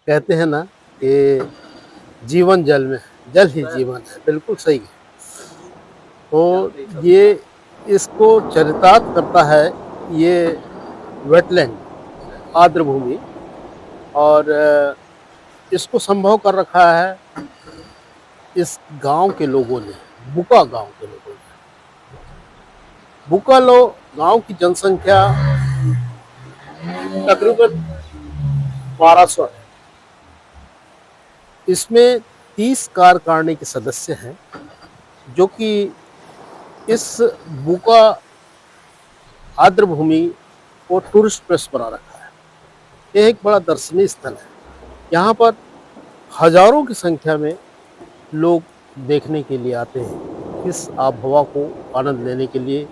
कहते हैं ना कि जीवन जल में है, जल ही जीवन है, बिल्कुल सही है। तो ये इसको चरितार्थ करता है ये वेटलैंड, आर्द्र भूमि। और इसको संभव कर रखा है इस गांव के लोगों ने, बुका गांव के लोगों ने। बुका लो गांव की जनसंख्या तकरीबन 1200 है। इसमें 30 कार्यकारिणी के सदस्य हैं जो कि इस बुका आर्द्र भूमि को टूरिस्ट प्लेस बना रखा है। यह एक बड़ा दर्शनीय स्थल है। यहाँ पर हजारों की संख्या में लोग देखने के लिए आते हैं, इस आबहवा को आनंद लेने के लिए,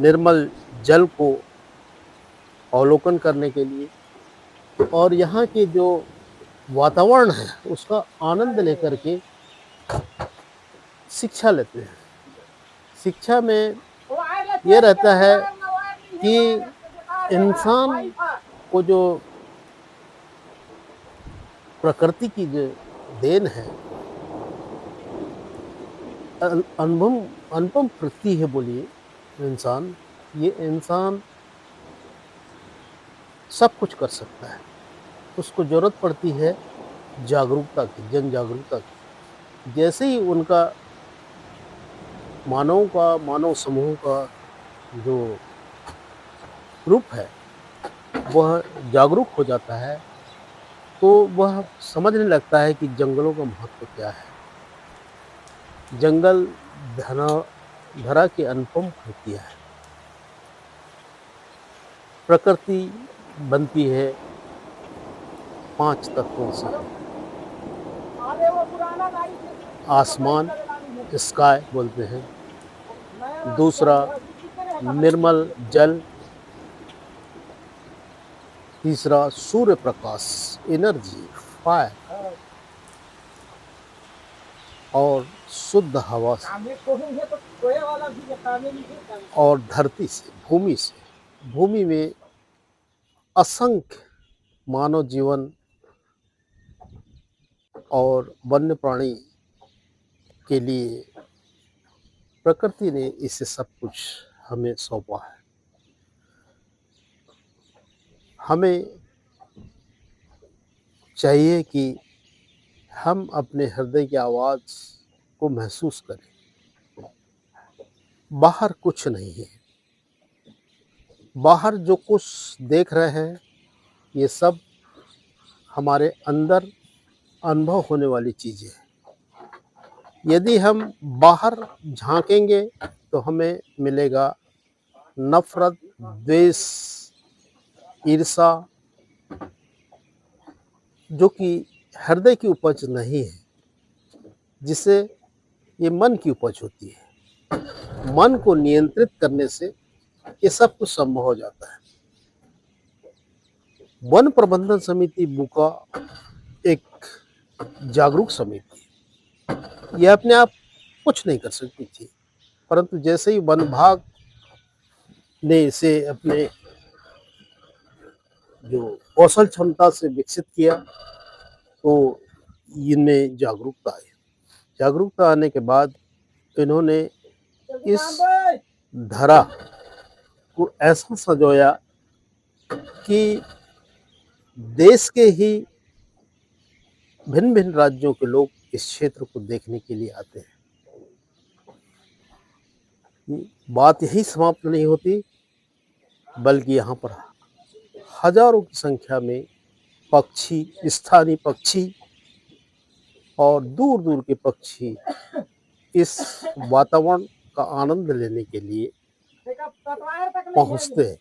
निर्मल जल को अवलोकन करने के लिए, और यहाँ के जो वातावरण है उसका आनंद लेकर के शिक्षा लेते हैं। शिक्षा में ये रहता है कि इंसान को जो प्रकृति की जो देन है, अनुपम प्रकृति है बोलिए इंसान, ये इंसान सब कुछ कर सकता है। उसको जरूरत पड़ती है जागरूकता की, जन जागरूकता की। जैसे ही उनका मानव समूह का जो ग्रुप है वह जागरूक हो जाता है, तो वह समझने लगता है कि जंगलों का महत्व क्या है। जंगल धरा की अनुपम कृतियाँ है। प्रकृति बनती है 5 तत्वों से। आसमान, स्काई बोलते हैं। दूसरा निर्मल जल। तीसरा सूर्य प्रकाश, एनर्जी, फायर। और शुद्ध हवा से, और धरती से, भूमि से। भूमि में असंख्य मानव जीवन और वन्य प्राणी के लिए प्रकृति ने इसे सब कुछ हमें सौंपा है। हमें चाहिए कि हम अपने हृदय की आवाज़ को महसूस करें। बाहर कुछ नहीं है। बाहर जो कुछ देख रहे हैं ये सब हमारे अंदर अनुभव होने वाली चीज़ें हैं। यदि हम बाहर झांकेंगे तो हमें मिलेगा नफरत, द्वेष, ईर्ष्या, जो कि हृदय की उपज नहीं है, जिसे ये मन की उपज होती है। मन को नियंत्रित करने से ये सब कुछ संभव हो जाता है। वन प्रबंधन समिति बुका एक जागरूक समिति है। यह अपने आप कुछ नहीं कर सकती थी, परंतु जैसे ही वन विभाग ने इसे अपने जो कौशल क्षमता से विकसित किया तो इनमें जागरूकता आई। जागरूकता आने के बाद इन्होंने इस धरा को ऐसा सजोया कि देश के ही भिन्न भिन्न राज्यों के लोग इस क्षेत्र को देखने के लिए आते हैं। बात यही समाप्त नहीं होती, बल्कि यहाँ पर हजारों की संख्या में पक्षी, स्थानीय पक्षी और दूर दूर के पक्षी इस वातावरण का आनंद लेने के लिए पहुँचते हैं।